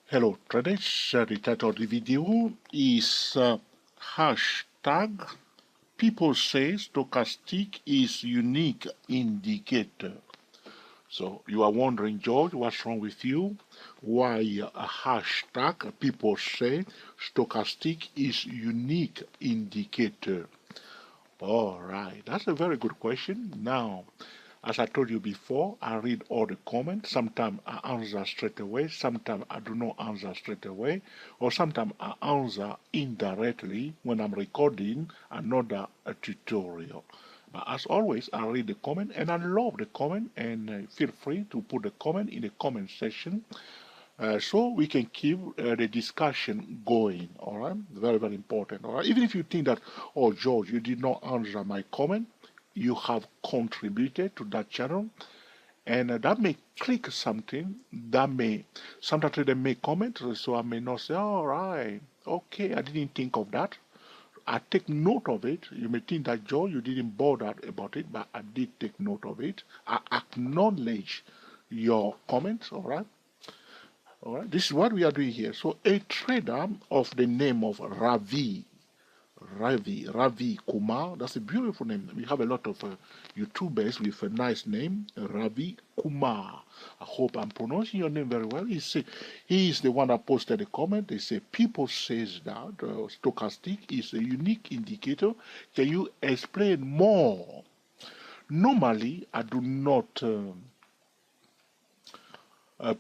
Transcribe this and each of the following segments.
Hello traders, the title of the video is hashtag people say stochastic is unique indicator. So you are wondering, George, what's wrong with you? Why a hashtag people say stochastic is unique indicator? All right, that's a very good question. Now, as I told you before, I read all the comments. Sometimes I answer straight away, sometimes I do not answer straight away, or sometimes I answer indirectly when I'm recording another tutorial. But as always, I read the comment and I love the comment, and feel free to put the comment in the comment section so we can keep the discussion going. All right, very, very important. All right, even if you think that, oh, George, you did not answer my comment, you have contributed to that channel, and that may click something that may sometimes they may comment, so I may not say, all right, okay, I didn't think of that. I take note of it. You may think that, Joe, you didn't bother about it, but I did take note of it. I acknowledge your comments. All right. All right, this is what we are doing here. So a trader of the name of Ravi Kumar. That's a beautiful name. We have a lot of YouTubers with a nice name, Ravi Kumar. I hope I'm pronouncing your name very well. He is the one that posted a comment. They say people says that stochastic is a unique indicator. Can you explain more? Normally, I do not.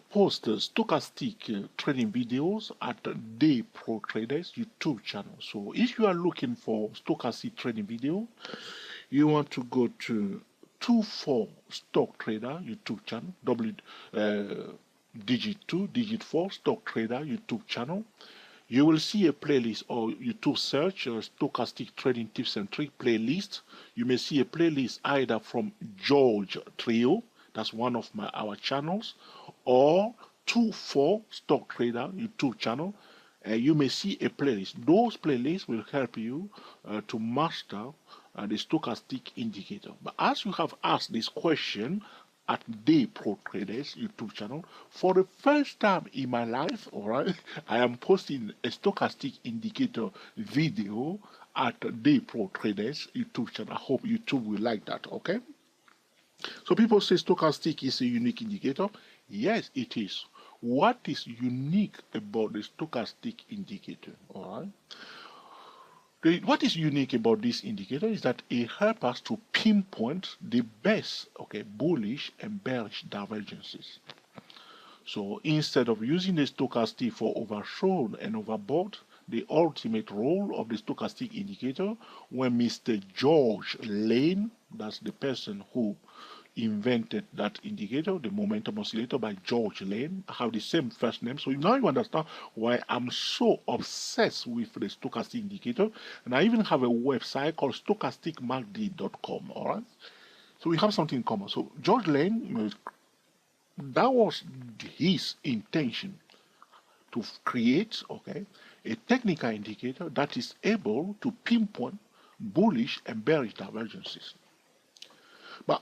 Post stochastic trading videos at Day Pro Traders YouTube channel. So if you are looking for stochastic trading video, you want to go to 24 Stock Trader YouTube channel, digit 2, digit 4 Stock Trader YouTube channel. You will see a playlist, or YouTube search stochastic trading tips and trick playlist. You may see a playlist either from George Trio, that's one of our channels, or 24 Stock Trader YouTube channel. You may see a playlist. Those playlists will help you to master the stochastic indicator. But as you have asked this question at Day Pro Traders YouTube channel, for the first time in my life, all right, I am posting a stochastic indicator video at Day Pro Traders YouTube channel. I hope YouTube will like that, okay? So people say stochastic is a unique indicator. Yes, it is. What is unique about the stochastic indicator? All right. What is unique about this indicator is that it helps us to pinpoint the best, okay, bullish and bearish divergences. So instead of using the stochastic for oversold and overbought, the ultimate role of the stochastic indicator, when Mr. George Lane, that's the person who invented that indicator, the momentum oscillator by George Lane. I have the same first name, so now you understand why I'm so obsessed with the stochastic indicator. And I even have a website called STOCHASTIC-MACD.com. All right, so we have something in common. So George Lane, that was his intention, to create, okay, a technical indicator that is able to pinpoint bullish and bearish divergences. But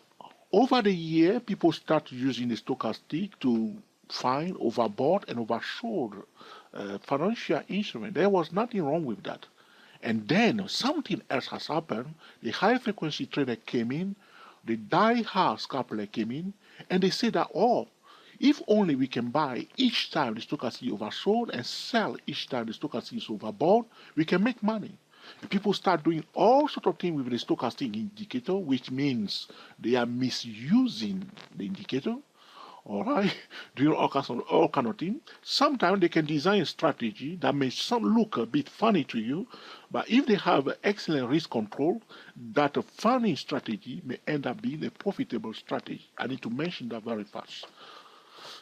over the year, people start using the stochastic to find overbought and oversold financial instrument. There was nothing wrong with that. And then something else has happened. The high frequency trader came in, the die-hard scalper came in, and they said that, oh, if only we can buy each time the stochastic is oversold and sell each time the stochastic is overbought, we can make money. People start doing all sorts of things with the stochastic indicator, which means they are misusing the indicator, all right, doing all kind of things. Sometimes they can design a strategy that may look a bit funny to you, but if they have excellent risk control, that funny strategy may end up being a profitable strategy. I need to mention that very fast.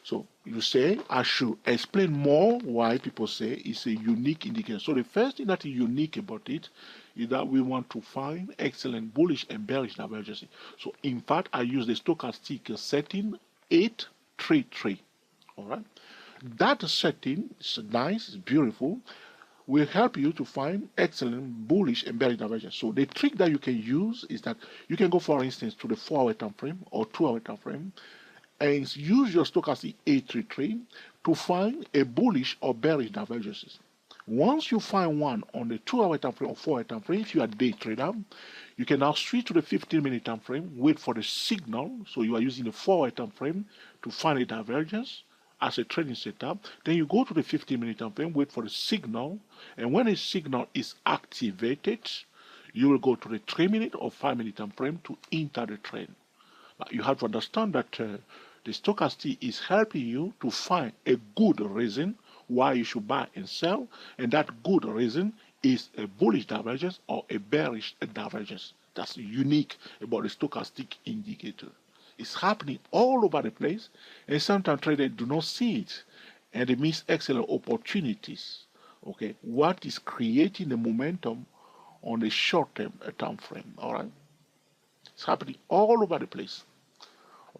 So you say I should explain more why people say it's a unique indicator. So the first thing that is unique about it is that we want to find excellent bullish and bearish divergence. So in fact, I use the stochastic setting 833. All right, that setting is nice, it's beautiful. Will help you to find excellent bullish and bearish divergence. So the trick that you can use is that you can go, for instance, to the 4-hour time frame or 2-hour time frame. and use your stochastic A33 to find a bullish or bearish divergences. Once you find one on the 2-hour time frame or 4-hour time frame, if you are a day trader, you can now switch to the 15-minute time frame, wait for the signal. So you are using the 4-hour time frame to find a divergence as a trading setup. Then you go to the 15-minute time frame, wait for the signal, and when a signal is activated, you will go to the 3-minute or 5-minute time frame to enter the trade. But you have to understand that the stochastic is helping you to find a good reason why you should buy and sell, and that good reason is a bullish divergence or a bearish divergence. That's unique about the stochastic indicator. It's happening all over the place, and sometimes traders do not see it, and they miss excellent opportunities. Okay, what is creating the momentum on the short-term time frame? All right, it's happening all over the place.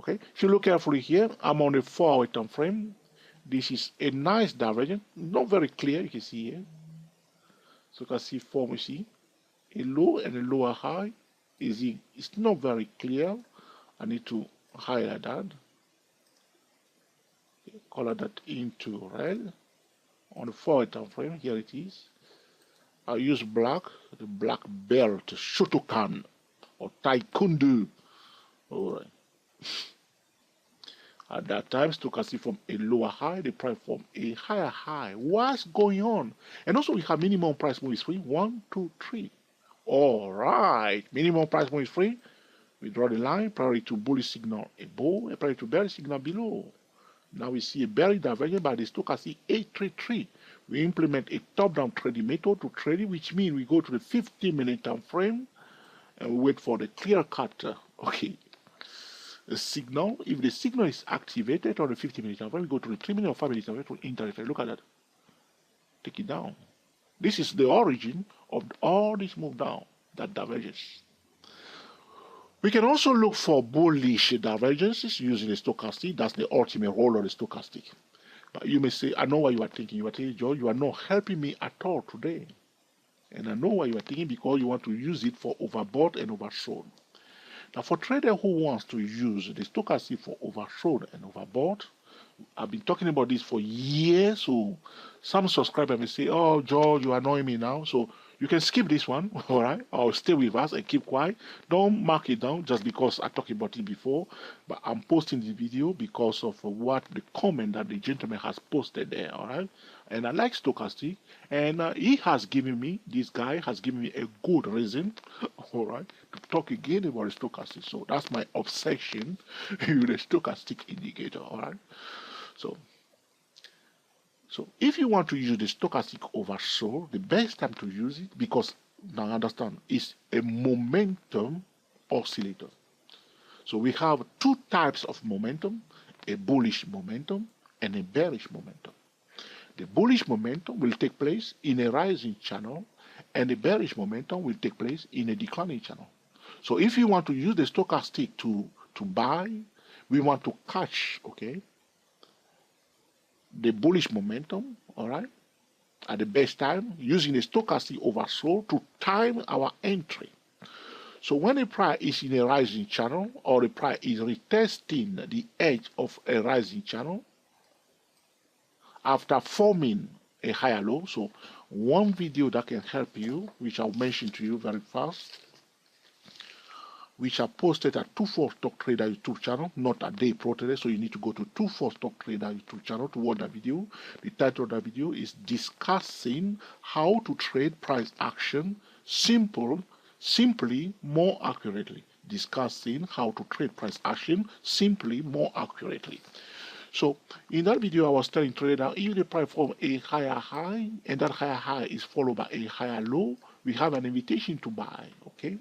Okay, if you look carefully here, I'm on the 4-hour time frame. This is a nice divergence, not very clear. You can see here. So you can see form, you see a low and a lower high. It's not very clear. I need to highlight that. Okay, color that into red. On the 4-hour time frame, here it is. I use black, the black belt, Shotokan or Taekwondo. All right. At that time, stochastic from a lower high, the price from a higher high. What's going on? And also we have minimum price move is free. 1, 2, 3. All right. Minimum price move is free. We draw the line, priority to bullish signal above, and priority to bearish signal below. Now we see a bearish divergence by the stochastic 833. We implement a top-down trading method to trade it, which means we go to the 15-minute time frame and we wait for the clear cut. Okay. The signal, if the signal is activated on the 50-minute time frame, we go to the 3-minute or 5-minute time frame to enter it. Look at that. Take it down. This is the origin of all this move down, that divergence. We can also look for bullish divergences using the stochastic. That's the ultimate role of the stochastic. But you may say, I know what you are thinking. You are thinking, George, you are not helping me at all today. And I know what you are thinking because you want to use it for overbought and oversold. Now, for traders who wants to use the stochastic for oversold and overbought, I've been talking about this for years. So some subscribers may say, oh, George, you annoy me now. So you can skip this one, all right? Or stay with us and keep quiet. Don't mark it down just because I talked about it before. But I'm posting the video because of what the comment that the gentleman has posted there, all right? And I like stochastic. And he has given me, this guy has given me a good reason, all right, to talk again about the stochastic. So that's my obsession with the stochastic indicator, all right? So if you want to use the stochastic oversold, the best time to use it, because now understand, it's a momentum oscillator. So we have two types of momentum, a bullish momentum and a bearish momentum. The bullish momentum will take place in a rising channel, and the bearish momentum will take place in a declining channel. So if you want to use the stochastic to buy, we want to catch, okay, the bullish momentum, all right, at the best time, using the stochastic oversold to time our entry. So when the price is in a rising channel or the price is retesting the edge of a rising channel after forming a higher low, so one video that can help you, which I'll mention to you very fast, which are posted at 24 Stock Trader YouTube channel, not at Day Pro Trader. So you need to go to 24 Stock Trader YouTube channel to watch that video. The title of that video is discussing how to trade price action simply, more accurately. Discussing how to trade price action simply, more accurately. So in that video, I was telling traders that if the price form a higher high and that higher high is followed by a higher low, we have an invitation to buy. Okay.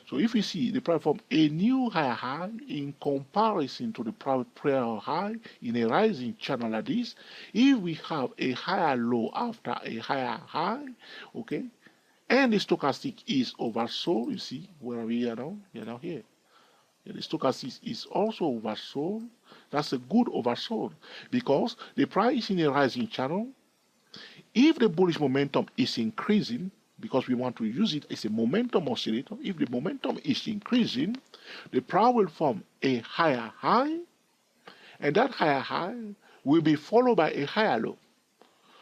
So if we see the price form a new higher high in comparison to the prior high in a rising channel like this, if we have a higher low after a higher high, okay, and the stochastic is oversold, you see where we are now? We are now here. The stochastic is also oversold. That's a good oversold because the price is in a rising channel. If the bullish momentum is increasing, because we want to use it as a momentum oscillator. If the momentum is increasing, the price will form a higher high, and that higher high will be followed by a higher low.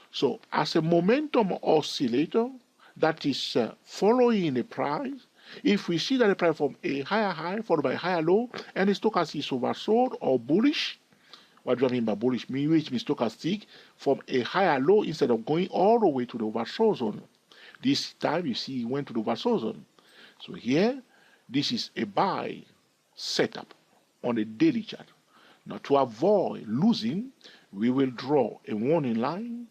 So as a momentum oscillator that is following the price, if we see that the price form a higher high followed by a higher low, and the stochastic is oversold or bullish, what do I mean by bullish? Which means stochastic from a higher low instead of going all the way to the oversold zone. This time you see it went to the oversold zone. So here, this is a buy setup on a daily chart. Now to avoid losing, we will draw a warning line.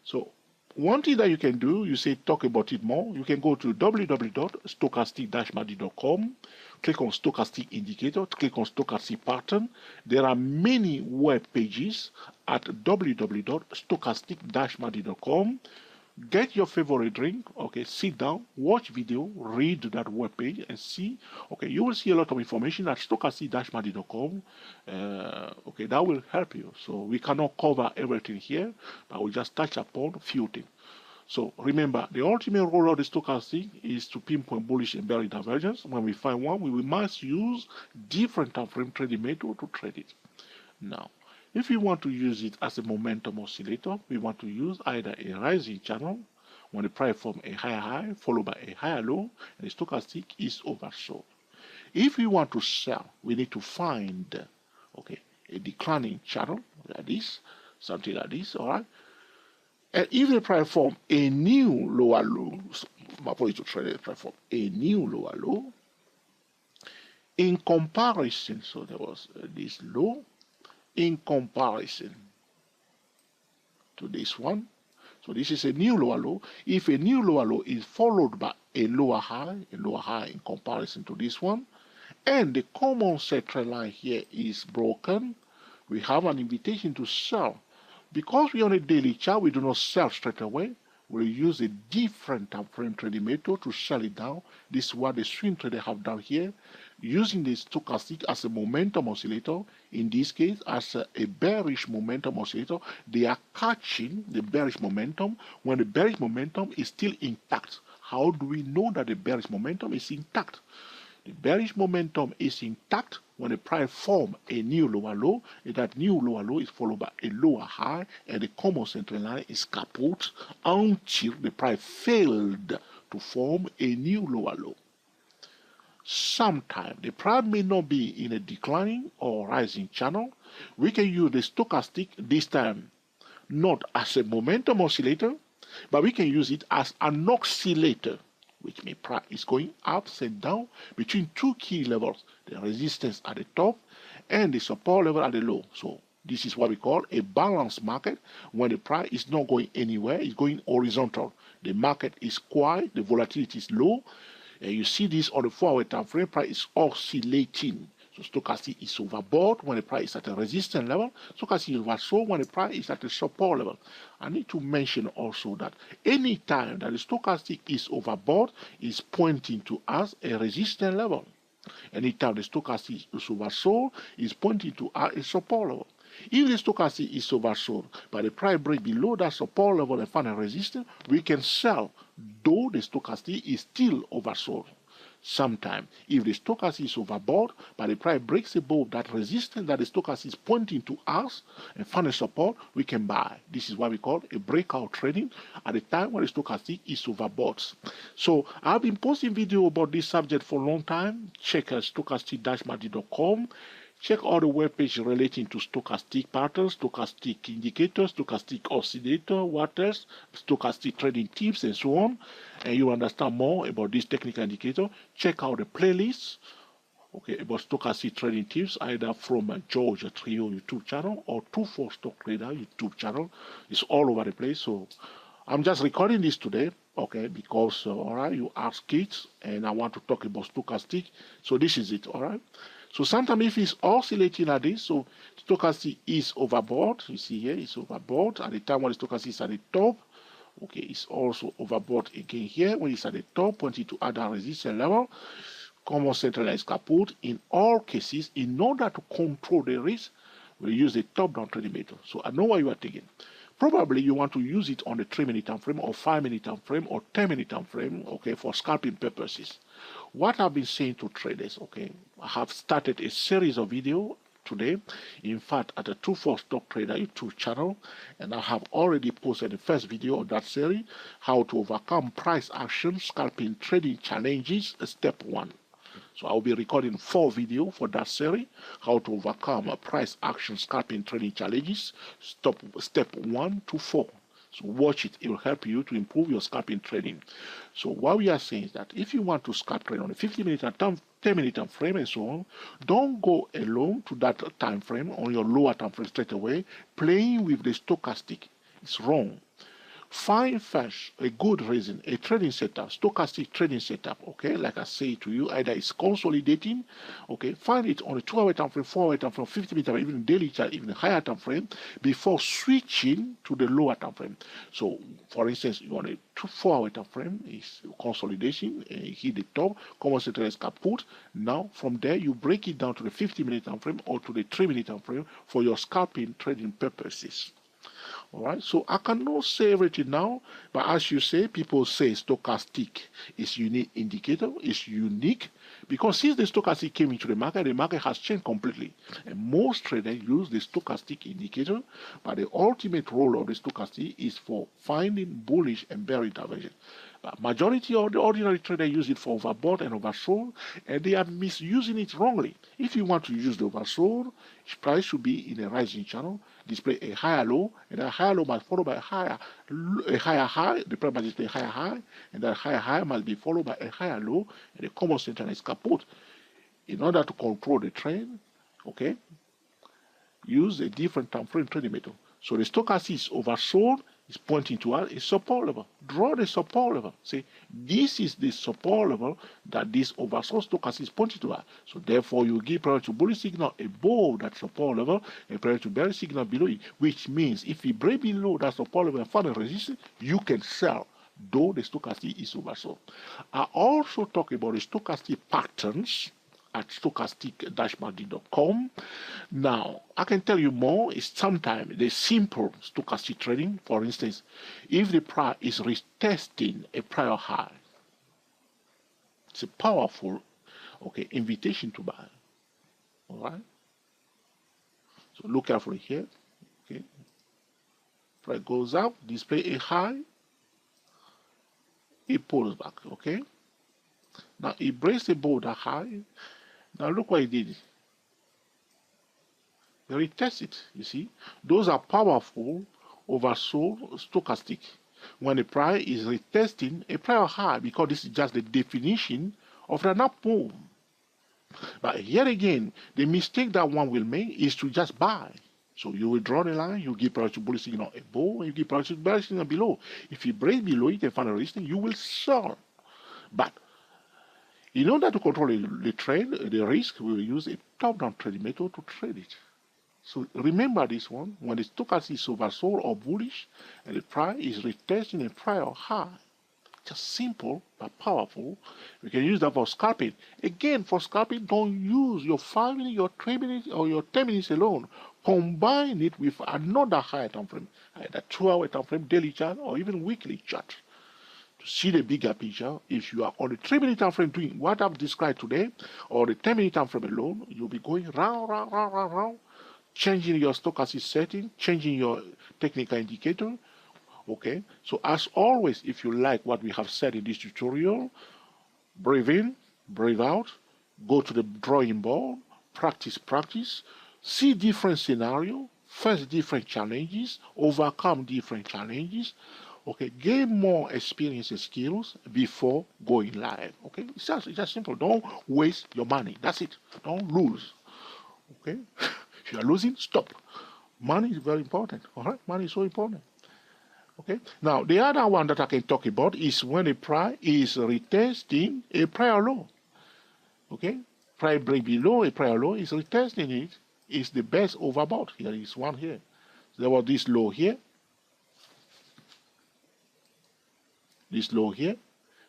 So one thing that you can do, you say talk about it more, you can go to www.stochastic-MACD.com, click on stochastic indicator, click on stochastic pattern. There are many web pages at www.stochastic-MACD.com. Get your favorite drink, okay, sit down, watch video, read that web page and see, okay, you will see a lot of information at stochastic-MACD.com. Okay, that will help you. So we cannot cover everything here, but we'll just touch upon a few things. So remember, the ultimate role of the stochastic is to pinpoint bullish and bearish divergence. When we find one, we must use different time frame trading method to trade it. Now, if we want to use it as a momentum oscillator, we want to use either a rising channel when the price forms a higher high followed by a higher low and the stochastic is oversold. If we want to sell, we need to find a declining channel like this, something like this, all right? And if the price forms a new lower low, my point is to trade the price form a new lower low, in comparison, so there was this low, in comparison to this one. So this is a new lower low. If a new lower low is followed by a lower high in comparison to this one, and the common central line here is broken, we have an invitation to sell. Because we are on a daily chart, we do not sell straight away. We'll use a different time frame trading method to sell it down. This is what the swing trader have done here, using the stochastic as a momentum oscillator. In this case, as a bearish momentum oscillator, they are catching the bearish momentum when the bearish momentum is still intact. How do we know that the bearish momentum is intact? The bearish momentum is intact when the price forms a new lower low, and that new lower low is followed by a lower high, and the common central line is kaput until the price failed to form a new lower low. Sometimes the price may not be in a declining or rising channel. We can use the stochastic this time not as a momentum oscillator, but we can use it as an oscillator, which means price is going up and down between two key levels, the resistance at the top and the support level at the low. So this is what we call a balanced market. When the price is not going anywhere, it's going horizontal. The market is quiet, the volatility is low, and you see this on the 4-hour time frame, price is oscillating. So stochastic is overbought when the price is at a resistance level. Stochastic is oversold when the price is at a support level. I need to mention also that any time that the stochastic is overbought is pointing to us a resistance level. Anytime the stochastic is oversold is pointing to us a support level. If the stochastic is oversold, but the price break below that support level and find a resistance, we can sell, though the stochastic is still oversold. Sometimes, if the stochastic is overbought, but the price breaks above that resistance that the stochastic is pointing to us and find a support, we can buy. This is what we call a breakout trading at the time when the stochastic is overbought. So I've been posting video about this subject for a long time. Check stochastic-macd.com. Check all the web pages relating to stochastic patterns, stochastic indicators, stochastic oscillator, what else, stochastic trading tips, and so on. And you understand more about this technical indicator. Check out the playlists, about stochastic trading tips, either from George Trio YouTube channel or 24 Stock Trader YouTube channel. It's all over the place. So I'm just recording this today, because all right, you ask it, and I want to talk about stochastic. So this is it, all right. So sometimes if it's oscillating like this, so stochastic is overbought. You see here, it's overbought. At the time when the stochastic is at the top, it's also overbought again here. When it's at the top, pointing to other resistance level, common central line is kaput. In all cases, in order to control the risk, we use the top-down trading method. So I know what you are thinking. Probably you want to use it on a 3-minute time frame or 5-minute time frame or 10-minute time frame, okay, for scalping purposes. What I've been saying to traders, okay, I have started a series of videos today, in fact, at the 24 Stock Trader YouTube channel, and I have already posted the first video of that series, how to overcome price action scalping trading challenges, step 1. So I'll be recording 4 videos for that series, how to overcome price action scalping trading challenges, step 1 to 4. So watch it, it will help you to improve your scalping trading. So what we are saying is that if you want to scalp trade on a 50-minute and 10-minute time frame and so on, don't go alone to that time frame on your lower time frame straight away, playing with the stochastic. It's wrong. Find first a good reason, a trading setup, stochastic trading setup, okay? Like I say to you, either it's consolidating, okay? Find it on a 2-hour time frame, 4-hour time frame, 50-minute, even daily chart, even higher time frame, before switching to the lower time frame. So, for instance, you want a 4-hour time frame, is consolidation, hit the top, common center is kaput. Now, from there, you break it down to the 50-minute time frame or to the 3-minute time frame for your scalping trading purposes. All right, so I cannot say everything now, but as you say, people say stochastic is unique indicator, is unique, because since the stochastic came into the market has changed completely. And most traders use the stochastic indicator, but the ultimate role of the stochastic is for finding bullish and bearish divergence. But majority of the ordinary traders use it for overbought and oversold, and they are misusing it wrongly. If you want to use the oversold, price should be in a rising channel, display a higher low, and that higher low must follow by a higher high. The price must display a higher high, and that higher high must be followed by a higher low, and the common center is kaput. In order to control the trend, okay, use a different time frame trading method. So the stochastic is oversold, is pointing to a support level. Draw the support level. Say, this is the support level that this oversold stochastic is pointing to. So therefore, you give priority to bullish signal above that support level and priority to bearish signal below it, which means if you break below that support level and find a resistance, you can sell, though the stochastic is oversold. I also talk about the stochastic patterns at stochastic-macd.com. Now, I can tell you more. Is sometimes the simple stochastic trading, for instance, if the price is retesting a prior high, it's a powerful, okay, invitation to buy. All right. So look carefully here. Okay. Price goes up, display a high, it pulls back. Okay. Now it breaks above the high. Now look what it did. They retest it, you see. Those are powerful oversold stochastic. When the price is retesting a prior high, because this is just the definition of an up move. But here again, the mistake that one will make is to just buy. So you will draw the line, you give priority to bullish signal above, and you give priority to bearish signal below. If you break below it and find a resistance, you will sell. But in order to control the trade, the risk, we will use a top-down trading method to trade it. So remember this one, when the stochastic is oversold or bullish, and the price is retesting a prior high. Just simple but powerful. We can use that for scalping. Again, for scalping, don't use your 5 minutes, your 3 minutes, or your 10 minutes alone. Combine it with another higher time frame, either 2-hour time frame, daily chart, or even weekly chart. To see the bigger picture, if you are on the 3-minute time frame doing what I've described today, or the 10-minute time frame alone, you'll be going round, changing your stochastic setting, changing your technical indicator. Okay, so as always, if you like what we have said in this tutorial, breathe in, breathe out, go to the drawing board, practice, see different scenarios, face different challenges, overcome different challenges. Okay, gain more experience and skills before going live. Okay, it's just simple. Don't waste your money. That's it. Don't lose. Okay, if you are losing, stop. Money is very important. All right, money is so important. Okay, now the other one that I can talk about is when a price is retesting a prior low. Okay, price break below a prior low is retesting it. Is the best overbought. Here is one here. There was this low here. This low here,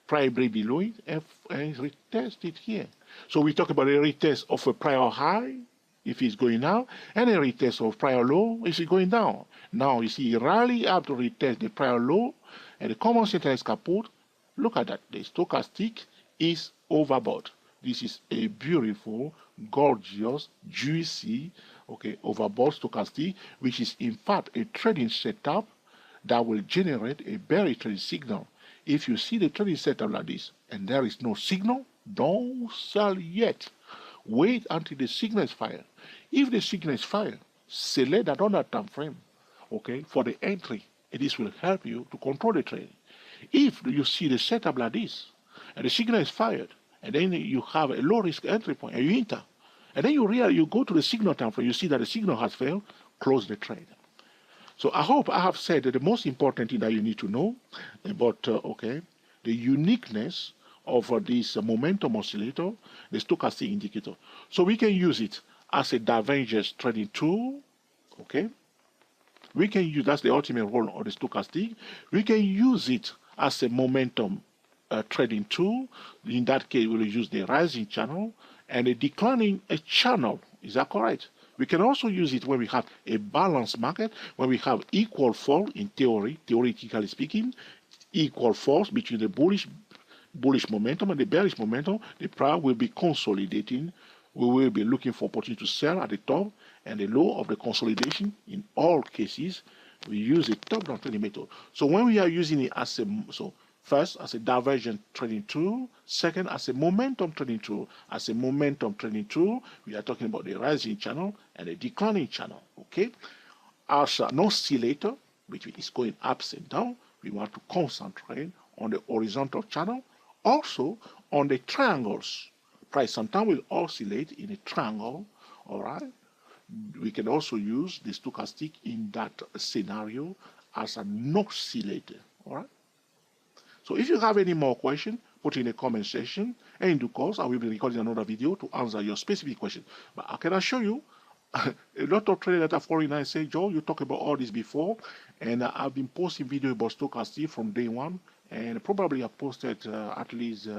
price break below it, and retest it here. So we talk about a retest of a prior high, if it's going down, and a retest of prior low is going down. Now you see, you rarely have to retest the prior low, and the common center is kaput. Look at that. The stochastic is overbought. This is a beautiful, gorgeous, juicy, okay, overbought stochastic, which is in fact a trading setup that will generate a bearish trading signal. If you see the trading setup like this and there is no signal, don't sell yet. Wait until the signal is fired. If the signal is fired, select that on that time frame, okay, for the entry. And this will help you to control the trade. If you see the setup like this, and the signal is fired, and then you have a low risk entry point, and you enter, and then you go to the signal time frame, you see that the signal has failed, close the trade. So I hope I have said that the most important thing that you need to know about okay, the uniqueness of this momentum oscillator, the stochastic indicator. So we can use it as a divergence trading tool, okay? We can use, that's the ultimate role of the stochastic. We can use it as a momentum trading tool. In that case, we'll use the rising channel and a declining channel. Is that correct? We can also use it when we have a balanced market, when we have equal fall in theory, theoretically speaking, equal falls between the bullish momentum and the bearish momentum. The price will be consolidating. We will be looking for opportunity to sell at the top and the low of the consolidation. In all cases, we use a top-down trading method. So when we are using it as a, so first as a divergent trading tool, second as a momentum trading tool. As a momentum trading tool, we are talking about the rising channel and the declining channel, okay? As an oscillator, which is going ups and down, we want to concentrate on the horizontal channel, also on the triangles. Price sometimes will oscillate in a triangle, all right? We can also use the stochastic in that scenario as an oscillator, all right? So if you have any more questions, put in the comment section, and in due course, I will be recording another video to answer your specific question. But I can assure you, a lot of traders that are foreign and say, Joe, you talked about all this before, and I've been posting videos about stochastic from day one, and probably I posted at least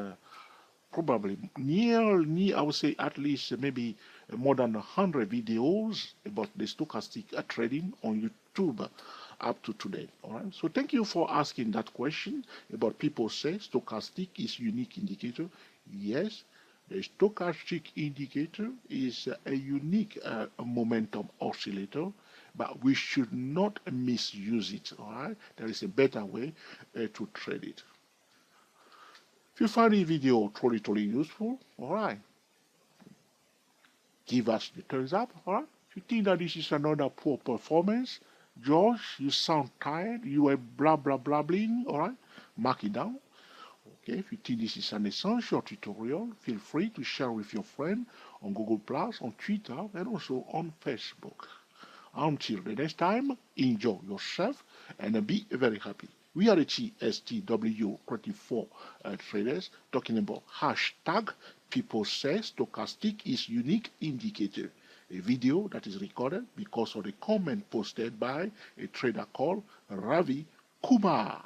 probably near, I would say at least maybe more than 100 videos about the stochastic trading on YouTube up to today. All right. So thank you for asking that question about people say stochastic is unique indicator. Yes, the stochastic indicator is a unique momentum oscillator, but we should not misuse it. All right. There is a better way to trade it. If you find this video truly useful, all right, give us the thumbs up, all right? If you think that this is another poor performance, Josh, you sound tired, you are blabbling, all right, mark it down. Okay, if you think this is an essential tutorial, feel free to share with your friend on Google+, on Twitter, and also on Facebook. Until the next time, enjoy yourself and be very happy. We are the STW24 traders talking about hashtag people say stochastic is unique indicator. A video that is recorded because of the comment posted by a trader called Ravi Kumar.